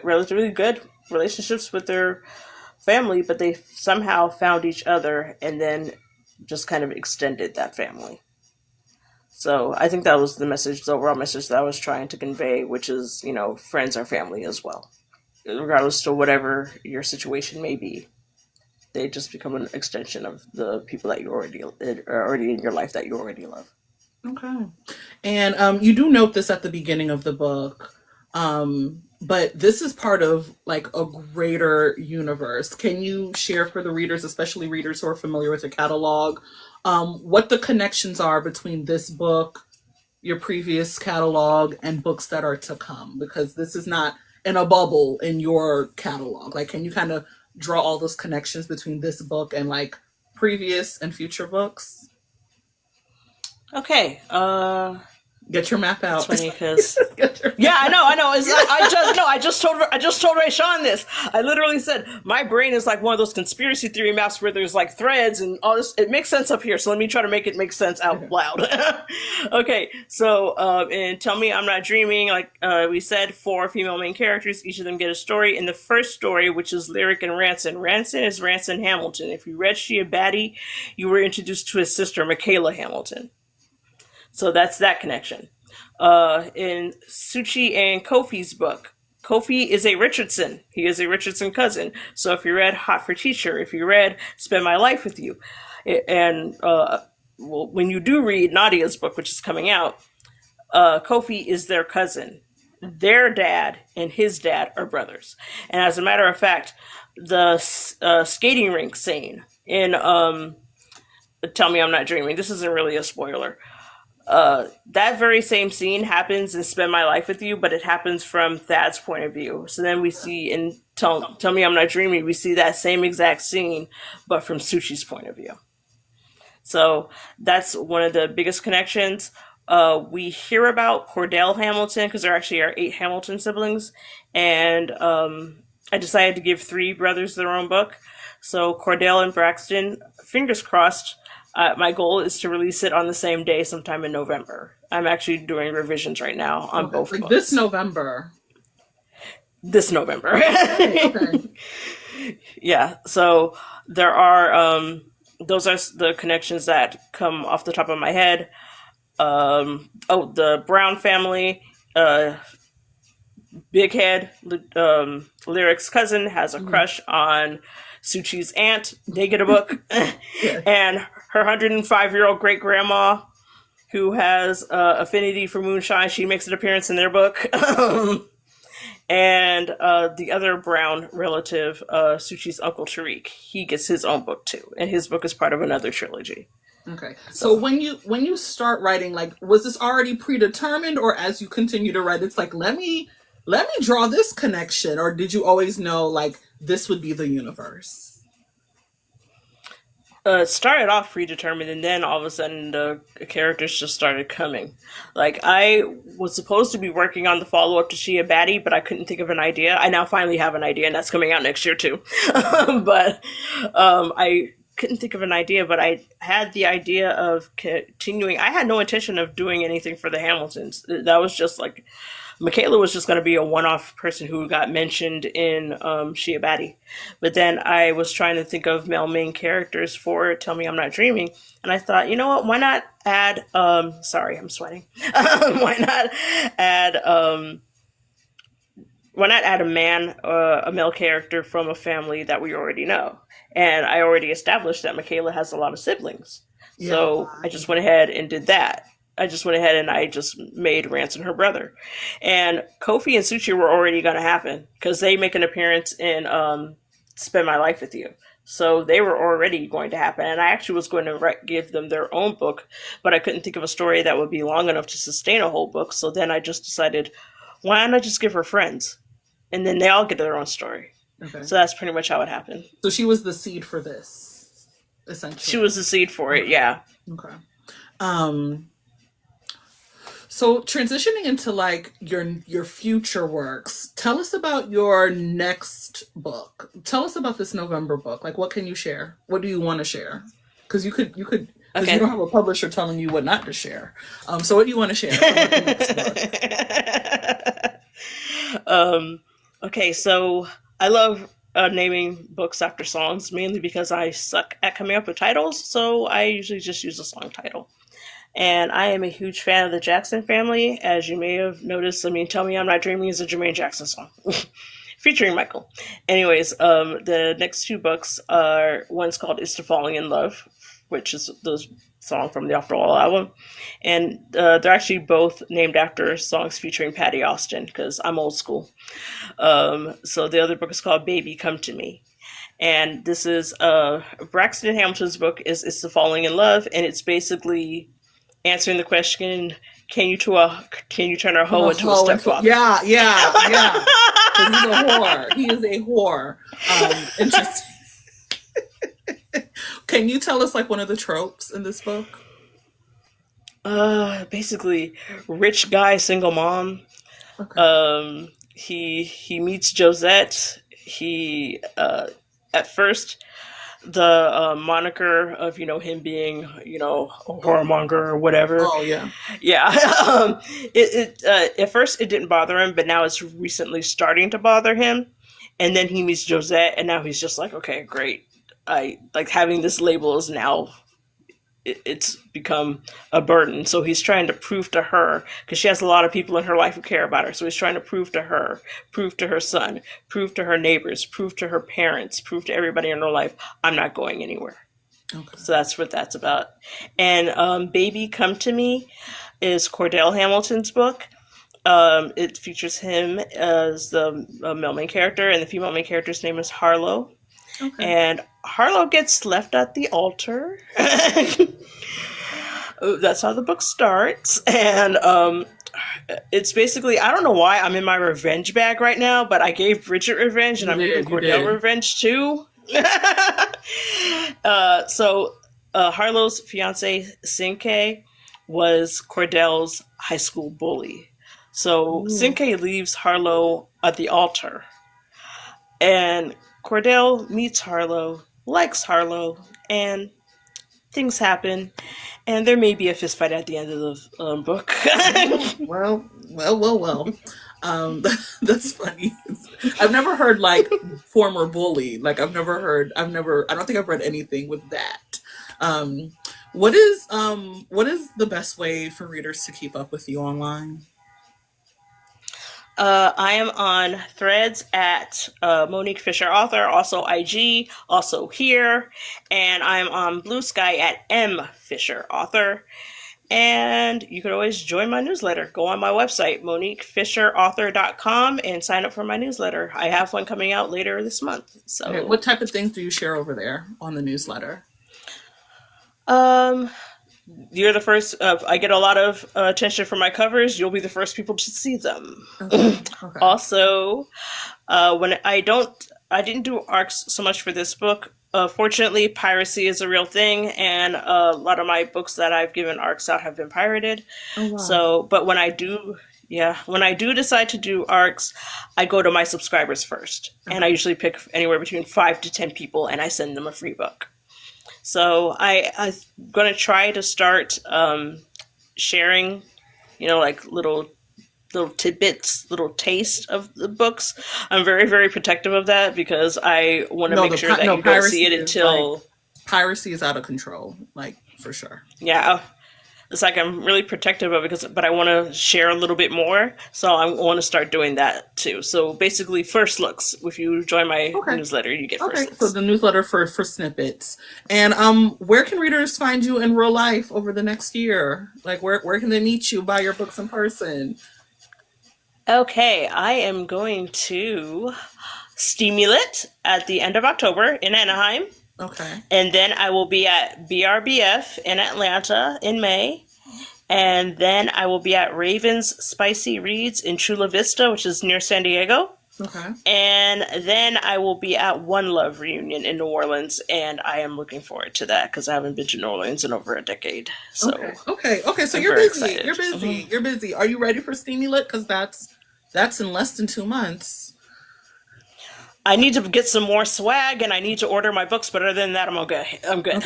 relatively good relationships with their family, but they somehow found each other and then just kind of extended that family. So I think that was the message, the overall message that I was trying to convey, which is, friends are family as well, regardless to whatever your situation may be. They just become an extension of the people that you already are already in your life that you already love. Okay. And you do note this at the beginning of the book, but this is part of like a greater universe. Can you share for the readers, especially readers who are familiar with the catalog, what the connections are between this book, your previous catalog, and books that are to come? Because this is not in a bubble in your catalog. Like, can you kind of draw all those connections between this book and like previous and future books? Okay. Get your map out. It's funny because yeah, I know. It's I just told Rayshawn this. I literally said my brain is like one of those conspiracy theory maps where there's like threads and all this. It makes sense up here, so let me try to make it make sense out loud. Okay, so in Tell Me I'm Not Dreaming, like we said, 4 female main characters. Each of them get a story. In the first story, which is Lyric and Ranson, Ranson is Ranson Hamilton. If you read She a Baddie, you were introduced to his sister Michaela Hamilton. So that's that connection. In Suchi and Kofi's book, Kofi is a Richardson. He is a Richardson cousin. So if you read Hot for Teacher, if you read Spend My Life with You, and when you do read Nadia's book, which is coming out, Kofi is their cousin. Their dad and his dad are brothers. And as a matter of fact, the skating rink scene in Tell Me I'm Not Dreaming, this isn't really a spoiler, that very same scene happens in Spend My Life with You, but it happens from Thad's point of view. So then we see in Tell Me I'm Not Dreaming, we see that same exact scene, but from Suchi's point of view. So that's one of the biggest connections. We hear about Cordell Hamilton, because there actually are 8 Hamilton siblings, and I decided to give 3 brothers their own book. So Cordell and Braxton, fingers crossed. My goal is to release it on the same day sometime in November. I'm actually doing revisions right now on both books. This November. This November. Okay. Yeah, so there are, those are the connections that come off the top of my head. The Brown family, Big Head, Lyric's cousin, has a crush on Suchi's aunt. They get a book. And her 105-year-old great-grandma, who has affinity for moonshine, she makes an appearance in their book. And the other Brown relative, Suchi's uncle Tariq, he gets his own book too. And his book is part of another trilogy. Okay. So when you start writing, like, was this already predetermined, or as you continue to write, it's like, let me draw this connection, or did you always know like this would be the universe? It started off predetermined, and then all of a sudden the characters just started coming. Like, I was supposed to be working on the follow-up to She a Baddie, but I couldn't think of an idea. I now finally have an idea, and that's coming out next year too. But I couldn't think of an idea, but I had the idea of continuing. I had no intention of doing anything for the Hamiltons. That was just like, Michaela was just going to be a one-off person who got mentioned in She a Baddie. But then I was trying to think of male main characters for Tell Me I'm Not Dreaming. And I thought, you know what, why not add, sorry, I'm sweating. Why not add a man, a male character from a family that we already know? And I already established that Michaela has a lot of siblings. Yeah. So I just went ahead and did that. I just went ahead and I just made Ranson her brother. And Kofi and Suchi were already going to happen because they make an appearance in Spend My Life with You. So they were already going to happen. And I actually was going to give them their own book, but I couldn't think of a story that would be long enough to sustain a whole book. So then I just decided, why don't I just give her friends? And then they all get their own story. Okay. So that's pretty much how it happened. So she was the seed for this, essentially. She was the seed for it, yeah. Okay. So transitioning into like your future works, tell us about your next book. Tell us about this November book. Like, what can you share? What do you want to share? Because you could, because you don't have a publisher telling you what not to share. So what do you want to share about the next book? Okay, so I love naming books after songs, mainly because I suck at coming up with titles, so I usually just use a song title. And I am a huge fan of the Jackson Family, as you may have noticed. I mean, Tell Me I'm Not Dreaming is a Jermaine Jackson song. Featuring Michael. Anyways, the next two books are, one's called It's to Falling in Love, which is the song from the After All album. And they're actually both named after songs featuring Patty Austin, because I'm old school. So the other book is called Baby Come to Me. And this is Braxton Hamilton's book is It's to Falling in Love, and it's basically answering the question, can you turn a hoe into a stepfather? Yeah. Because he's a whore. He is a whore. Interesting. Can you tell us like one of the tropes in this book? Basically, rich guy, single mom. Okay. He meets Josette. He at first, the moniker of him being a whoremonger or whatever. Oh yeah. It at first it didn't bother him, but now it's recently starting to bother him. And then he meets Josette, and now he's just like, okay, great. I like having this label is now it's become a burden. So he's trying to prove to her, because she has a lot of people in her life who care about her. So he's trying to prove to her son, prove to her neighbors, prove to her parents, prove to everybody in her life, I'm not going anywhere. Okay. So that's what that's about. And Baby Come to Me is Cordell Hamilton's book. It features him as the male main character, and the female main character's name is Harlow. Okay. And Harlow gets left at the altar. That's how the book starts. And it's basically, I don't know why I'm in my revenge bag right now, but I gave Bridget revenge, and I'm giving Cordell revenge too. So Harlow's fiance, Sinke, was Cordell's high school bully. So Sinke leaves Harlow at the altar. And Cordell meets Harlow, likes Harlow, and things happen. And there may be a fist fight at the end of the book. Well. That's funny. I've never heard like former bully. Like I don't think I've read anything with that. What is the best way for readers to keep up with you online? I am on Threads at Monique Fisher Author, also IG, also here, and I'm on Blue Sky at M Fisher Author. And you could always join my newsletter. Go on my website, MoniqueFisherAuthor.com, and sign up for my newsletter. I have one coming out later this month. So, okay, what type of things do you share over there on the newsletter? You're the first. I get a lot of attention for my covers. You'll be the first people to see them. Okay. Also, when I didn't do arcs so much for this book. Fortunately, piracy is a real thing, and a lot of my books that I've given arcs out have been pirated. Oh, wow. So, but when I do decide to do arcs, I go to my subscribers first, and I usually pick anywhere between 5 to 10 people, and I send them a free book. So I'm going to try to start sharing, like little tidbits, little taste of the books. I'm very, very protective of that because I want to make sure that you don't see it until... piracy is out of control, like, for sure. Yeah. It's like I'm really protective of it, but I want to share a little bit more. So I want to start doing that too. So basically, first looks. If you join my newsletter, you get first looks. So the newsletter for snippets. And where can readers find you in real life over the next year? Like, where can they meet you, buy your books in person? Okay, I am going to Steamy-Lit at the end of October in Anaheim. Okay. And then I will be at BRBF in Atlanta in May. And then I will be at Raven's Spicy Reads in Chula Vista, which is near San Diego. Okay. And then I will be at One Love Reunion in New Orleans. And I am looking forward to that because I haven't been to New Orleans in over a decade. So Okay. So you're busy. Excited. You're busy. Mm-hmm. You're busy. Are you ready for Steamy-Lit? Because that's in less than 2 months. I need to get some more swag, and I need to order my books. But other than that, I'm okay. I'm good.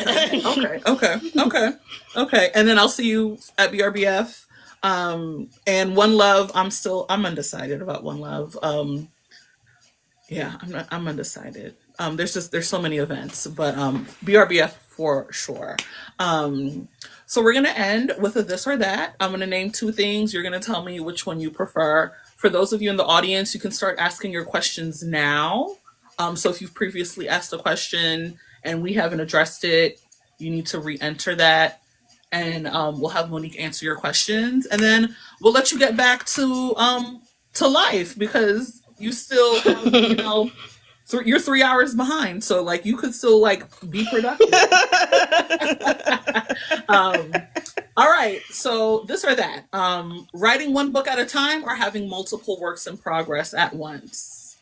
Okay. And then I'll see you at BRBF. And One Love, I'm undecided about One Love. Yeah, I'm undecided. There's so many events, but BRBF for sure. Um, so we're gonna end with a this or that. I'm gonna name two things. You're gonna tell me which one you prefer. For those of you in the audience, you can start asking your questions now. So if you've previously asked a question and we haven't addressed it, you need to re-enter that, and we'll have Monique answer your questions, and then we'll let you get back to life because you still have, you're 3 hours behind, so like you could still like be productive. um, all right, so this or that, writing one book at a time or having multiple works in progress at once.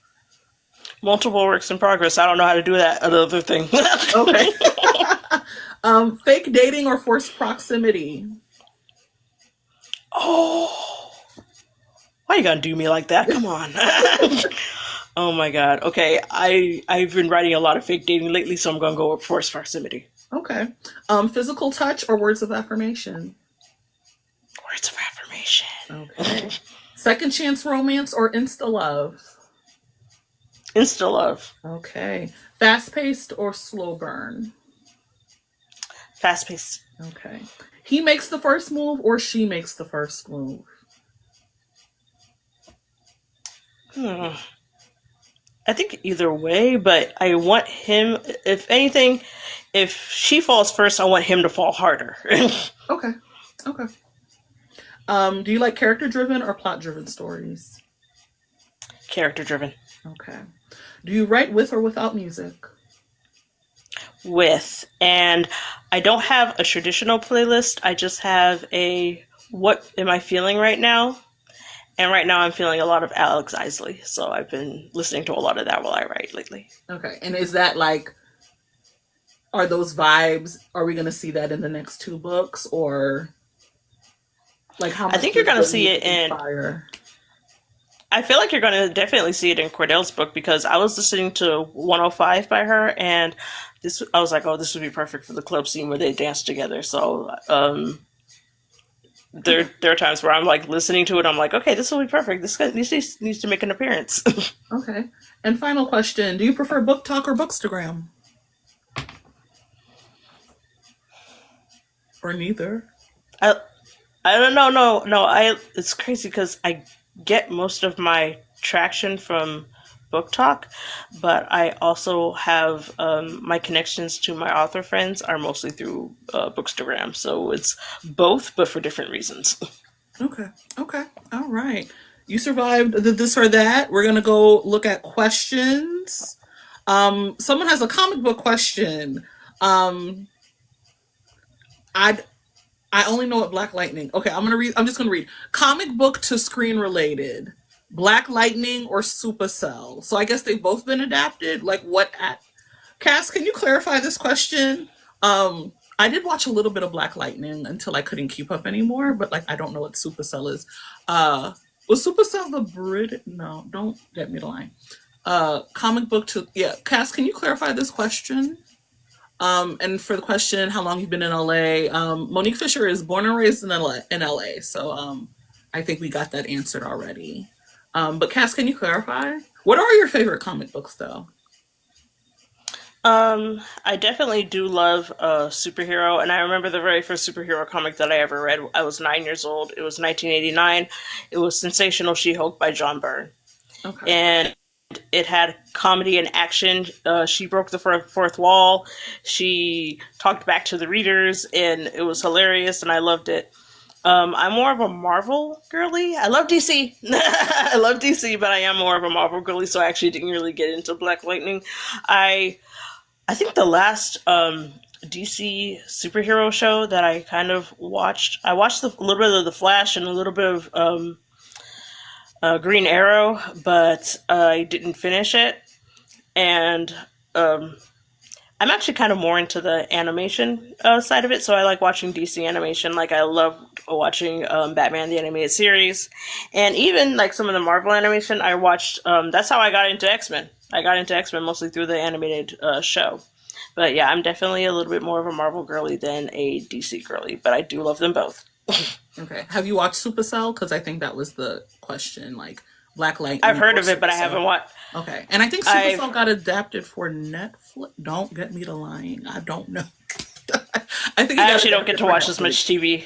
Multiple works in progress. I don't know how to do that other thing. Okay. Fake dating or forced proximity. Oh, why you gonna do me like that? Come on. Oh my god. Okay, I've been writing a lot of fake dating lately, so I'm gonna go with forced proximity. Okay. Physical touch or words of affirmation. Words of affirmation. Okay. Second chance romance or insta love. Insta love. Okay. Fast paced or slow burn. Fast paced. Okay. He makes the first move or she makes the first move. I think either way, but I want him, if anything, if she falls first, I want him to fall harder. Okay. Okay. Do you like character driven or plot driven stories? Character driven. Okay. Do you write with or without music? With. And I don't have a traditional playlist. I just have a what am I feeling right now? And right now I'm feeling a lot of Alex Isley. So I've been listening to a lot of that while I write lately. Okay. And is that like, are those vibes, are we going to see that in the next two books, or like how much I think you're going to see it inspire? I feel like you're going to definitely see it in Cordell's book, because I was listening to 105 by her, and I was like, oh, this would be perfect for the club scene where they dance together. So there are times where I'm like listening to it, I'm like, okay, this will be perfect. This needs to make an appearance. Okay. And final question, do you prefer book talk or bookstagram? Or neither? I don't know. No. It's crazy because I get most of my traction from book talk, but I also have my connections to my author friends are mostly through Bookstagram. So it's both, but for different reasons. Okay. Okay. All right. You survived the this or that. We're gonna go look at questions. Someone has a comic book question. Um, I I only know what Black Lightning. Okay, I'm gonna read. I'm just gonna read comic book to screen related. Black Lightning or Supercell. So I guess they've both been adapted. Like what at Cass, can you clarify this question? I did watch a little bit of Black Lightning until I couldn't keep up anymore, but like I don't know what Supercell is. Uh was Supercell the Brit? No, don't get me the line. Comic book to yeah, Cass, can you clarify this question? And for the question, how long you've been in LA? Monique Fisher is born and raised in LA, so I think we got that answered already. But Cass, can you clarify? What are your favorite comic books, though? I definitely do love superhero, and I remember the very first superhero comic that I ever read. I was 9 years old. It was 1989. It was Sensational She-Hulk by John Byrne, Okay. and it had comedy and action. She broke the fourth wall. She talked back to the readers, and it was hilarious, and I loved it. I'm more of a Marvel girly. I love DC. I love DC, but I am more of a Marvel girly, so I actually didn't really get into Black Lightning. I I think the last DC superhero show that I kind of watched, I watched a little bit of The Flash and a little bit of Green Arrow, but I didn't finish it. And um, I'm actually kind of more into the animation side of it, so I like watching DC animation. Like I love watching Batman the Animated Series, and even like some of the Marvel animation. I watched. That's how I got into X-Men. I got into X-Men mostly through the animated show. But yeah, I'm definitely a little bit more of a Marvel girly than a DC girly, but I do love them both. Okay. Have you watched Supercell? Because I think that was the question. Like, Black Lightning. I've heard or of it, but I Super haven't Cell. watched. Okay, and I think Super Cell got adapted for Netflix. Don't get me to lying. I don't know. I think I actually don't get to watch as much TV.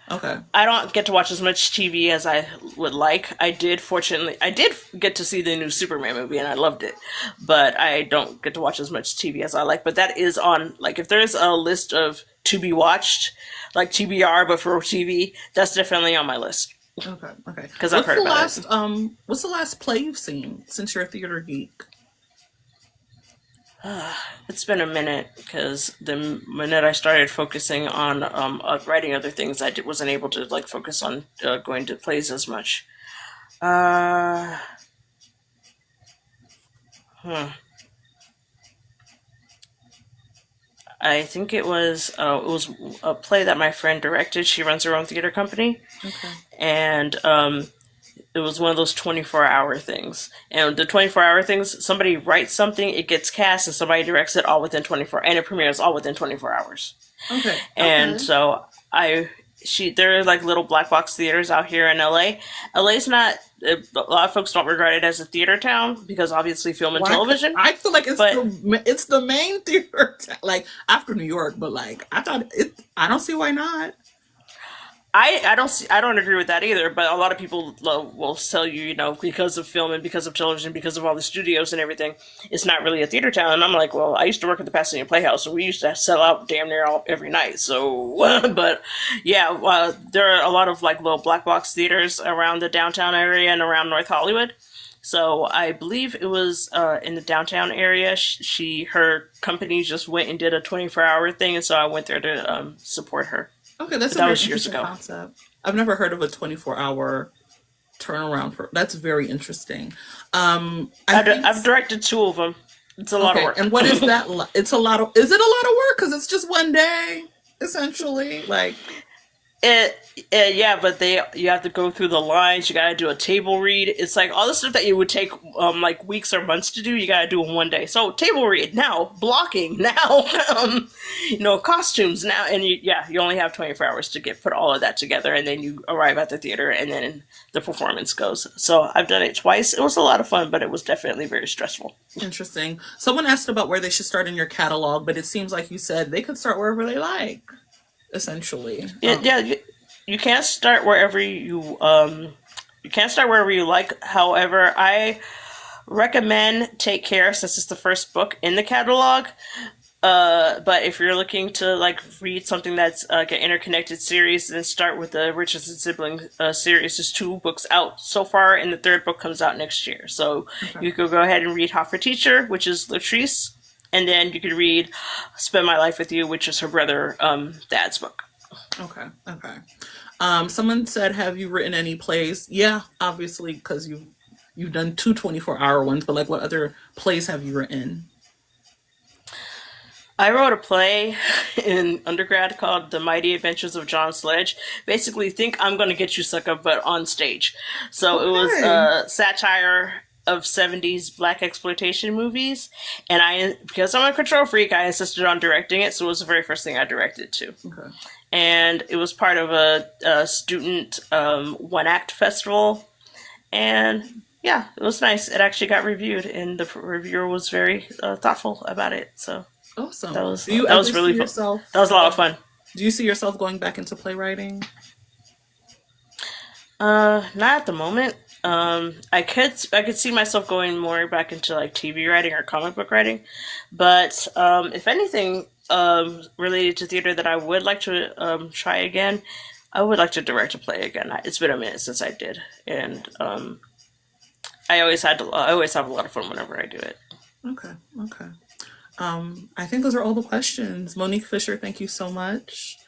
Okay. I don't get to watch as much TV as I would like. I did get to see the new Superman movie and I loved it, but I don't get to watch as much TV as I like. But that is on, like, if there's a list of to be watched, like TBR but for TV, that's definitely on my list. Okay. Because I've heard about it. What's the last play you've seen since you're a theater geek? It's been a minute because the minute I started focusing on writing other things, I wasn't able to like focus on going to plays as much. I think it was a play that my friend directed. She runs her own theater company, and it was one of those 24-hour things. And the 24-hour things, somebody writes something, it gets cast, and somebody directs it all within 24, and it premieres all within 24 hours. Okay. And so there are like little black box theaters out here in LA. LA's not, a lot of folks don't regard it as a theater town because obviously film and television. I feel like it's the main theater, like after New York, but like I don't see why not. I don't agree with that either, but a lot of people will tell you, because of film and because of television, because of all the studios and everything, it's not really a theater town. And I'm like, well, I used to work at the Pasadena Playhouse, and we used to sell out damn near every night. So, but yeah, there are a lot of like little black box theaters around the downtown area and around North Hollywood. So I believe it was in the downtown area. Her company just went and did a 24-hour thing, and so I went there to support her. Okay, that was years ago. Concept. I've never heard of a 24-hour turnaround that's very interesting. I've directed 2 of them. It's a lot of work. And what is that? It's a lot of. Is it a lot of work? Because it's just one day, essentially. Like yeah, but you have to go through the lines. You got to do a table read. It's like all the stuff that you would take like weeks or months to do. You got to do in one day. So table read now, blocking now, costumes now, and you only have 24 hours to put all of that together, and then you arrive at the theater, and then the performance goes. So I've done it twice. It was a lot of fun, but it was definitely very stressful. Interesting. Someone asked about where they should start in your catalog, but it seems like you said they could start wherever they like. Essentially, you can't start wherever you like. However, I recommend Take Care since it's the first book in the catalog. But if you're looking to like read something that's like an interconnected series, then start with the Richardson Siblings series. There's 2 books out so far, and the 3rd book comes out next year. So you could go ahead and read Hot for Teacher, which is Latrice. And then you could read Spend My Life With You, which is her brother Dad's book. Okay. Someone said, have you written any plays? Yeah, obviously, because you've done 2 24-hour ones, but like what other plays have you written? I wrote a play in undergrad called The Mighty Adventures of John Sledge. Basically, think I'm Gonna Get You Sucker, but on stage. So It was a satire of 70s black exploitation movies, and because I'm a control freak, I insisted on directing it, so it was the very first thing I directed too. And it was part of a student one-act festival, and yeah, it was nice. It actually got reviewed, and the reviewer was very thoughtful about it, so awesome. That was really fun. That was a lot of fun. Do you see yourself going back into playwriting? Not at the moment. I could see myself going more back into like TV writing or comic book writing, but if anything related to theater that I would like to try again, I would like to direct a play again. It's been a minute since I did, and I always have a lot of fun whenever I do it. Okay. I think those are all the questions. Monique Fisher, thank you so much.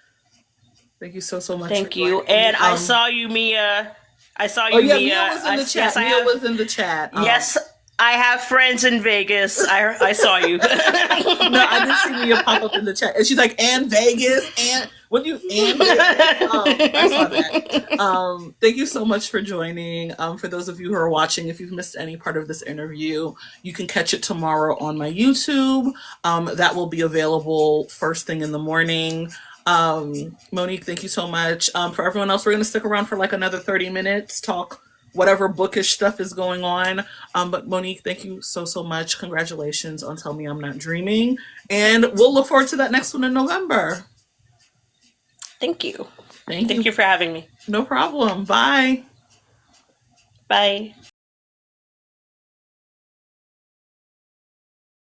Thank you so much. Thank you, and I saw you, Mia. Mia. Mia was in the chat. Mia was in the chat. Yes, I have friends in Vegas. I saw you. No, I did see Mia pop up in the chat. And she's like, and Vegas, and what you and Vegas? I saw that. Thank you so much for joining. For those of you who are watching, if you've missed any part of this interview, you can catch it tomorrow on my YouTube. That will be available first thing in the morning. Monique, thank you so much. For everyone else, we're going to stick around for like another 30 minutes, talk whatever bookish stuff is going on. But Monique, thank you so much. Congratulations on Tell Me I'm Not Dreaming. And we'll look forward to that next one in November. Thank you. Thank Thank you for having me. No problem. Bye. Bye.